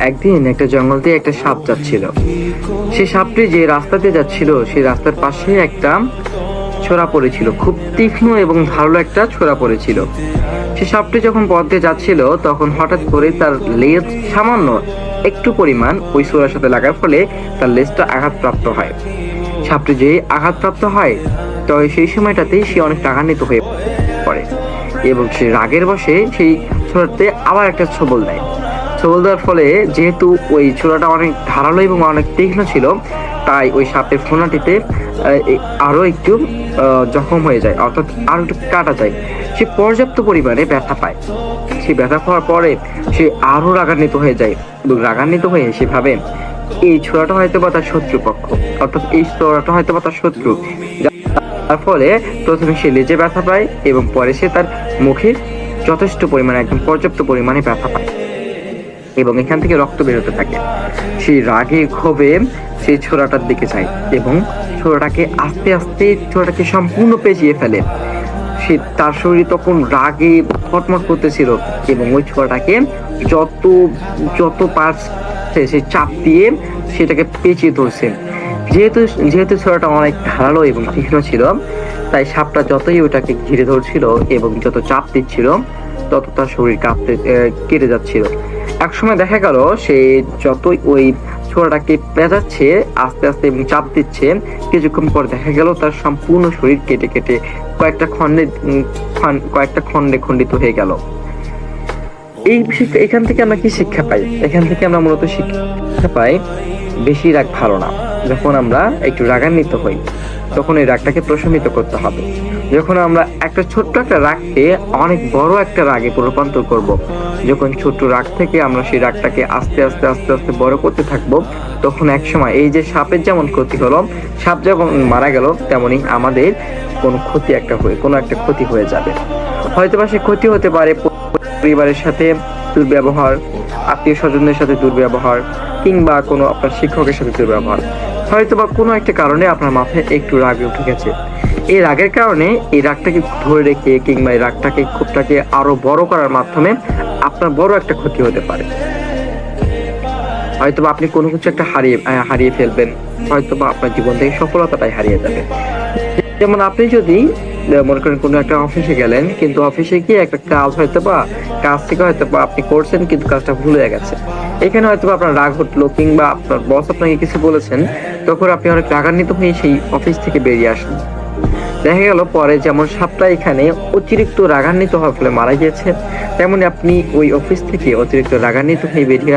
একদিন একটা জঙ্গল দিয়ে একটা সাপ যাচ্ছিল। সেই সাপটি যে রাস্তা দিয়ে যাচ্ছিল সেই রাস্তার পাশে একটা ছোরা পড়েছিল, খুব তীক্ষ্ণ এবং ধারালো একটা ছোরা পড়েছিল। সে সাপটি যখন পথ দিয়ে যাচ্ছিল তখন হঠাৎ করে তার লেজ সামান্য একটু পরিমাণ ওই ছোরার সাথে লাগার ফলে তার লেজটা আঘাতপ্রাপ্ত হয়। সাপটি যে আঘাতপ্রাপ্ত হয় তবে সেই সময়টাতেই সে অনেক রাগান্বিত হয়ে পড়ে এবং সে রাগের বশে সেই ছোরাতে আবার একটা ছোবল দেয়। ছোবল দেওয়ার ফলে যেহেতু ওই ছোরাটা অনেক ধারালো এবং অনেক তীক্ষ্ণ ছিল, তাই ওই সাপের ফোনাটিতে আরো একটু জখম হয়ে যায়, অর্থাৎ আরো একটু কাটা যায়। সে পর্যাপ্ত পরিমাণে ব্যথা পায়। সে ব্যথা পাওয়ার পরে সে আরো রাগান্বিত হয়ে যায় এবং রাগান্বিত হয়ে সে ভাবে এই ছোরাটা হয়তো বা তার শত্রুপক্ষ, অর্থাৎ এই ছোরাটা হয়তো বা তার শত্রু। তার ফলে প্রথমে সে লেজে ব্যথা পায় এবং পরে সে তার মুখে যথেষ্ট পরিমাণে, একদম পর্যাপ্ত পরিমাণে ব্যথা পায় এবং এখান থেকে রক্ত বেরোতে থাকে। সেই রাগে ক্ষোভে সেই ছোরাটার দিকে যায় এবং ছোরাটাকে আস্তে আস্তে ছোরাটাকে সম্পূর্ণ পেঁচিয়ে ফেলে। সে তার শরীর তখন রাগে ফটমট করতেছিল এবং ওই ছোরাটাকে যত যত পারছে সে চাপ দিয়ে সেটাকে পেঁচিয়ে ধরছে। যেহেতু যেহেতু ছোরাটা অনেক ধারালো এবং তীক্ষ্ণ ছিল, তাই সাপটা যতই ওটাকে ঘিরে ধরছিল এবং যত চাপ দিচ্ছিল তত তার শরীর কাঁপতে কেটে যাচ্ছিল। একসময় দেখা গেল সে যতই ওই ছোরাটাকে পেঁচাচ্ছে আস্তে আস্তে এবং চাপ দিচ্ছে, কিছুক্ষণ পর দেখা গেল তার সম্পূর্ণ শরীর কেটে কেটে কয়েকটা খণ্ডে খণ্ডিত হয়ে গেল। এখান থেকে আমরা কি শিক্ষা পাই? এখান থেকে আমরা মূলত শিক্ষা পাই বেশি রাগ ভালো না। যখন আমরা একটু রাগান্বিত হই তখন এই রাগটাকে প্রশমিত করতে হবে। যখন আমরা একটা ছোট্ট একটা রাগকে অনেক বড় একটা রাগে রূপান্তর করব, যখন ছোট্ট রাগ থেকে আমরা সেই রাগটাকে আস্তে আস্তে আস্তে আস্তে বড় করতে থাকবো, তখন এক সময় এই যে সাপের যেমন ক্ষতি হলো, সাপ যখন মারা গেল, তেমনি আমাদের কোনো একটা ক্ষতি হয়ে যাবে। হয়তো বা সে ক্ষতি হতে পারে পরিবারের সাথে দুর্ব্যবহার, আত্মীয় স্বজনদের সাথে দুর্ব্যবহার, কিংবা কোনো আপনার শিক্ষকের সাথে দুর্ব্যবহার। হয়তো বা কোনো একটা কারণে আপনার মাথায় একটু রাগ উঠে গেছে। এই রাগের কারণে এই রাগটাকে ধরে রেখে কিংবা এই রাগটাকে ক্ষোভটাকে আরো বড় করার মাধ্যমে আপনার বড় একটা ক্ষতি হতে পারে। হয়তো বা আপনি কোনো কিছু একটা হারিয়ে ফেলবেন, হয়তো বা আপনার জীবন থেকে সফলতাটাই হারিয়ে যাবে। যেমন আপনি যদি মনে করেন কোনো একটা অফিসে গেলেন, কিন্তু অফিসে গিয়ে একটা কাজ থেকে হয়তো বা আপনি করছেন কিন্তু কাজটা ভুলে গেছে। এখানে হয়তো আপনার রাগ উঠলো কিংবা আপনার বস আপনাকে কিছু বলেছেন, তখন আপনি অনেক রাগান্বিত হয়ে সেই অফিস থেকে বেরিয়ে আসেন। দেখা গেল পরে যেমন সাপটা এখানে অতিরিক্ত রাগান্বিত হওয়ার ফলে মারা গিয়েছে, তেমনি আপনি ওই অফিস থেকে অতিরিক্ত রাগান্বিত হয়ে বেরিয়ে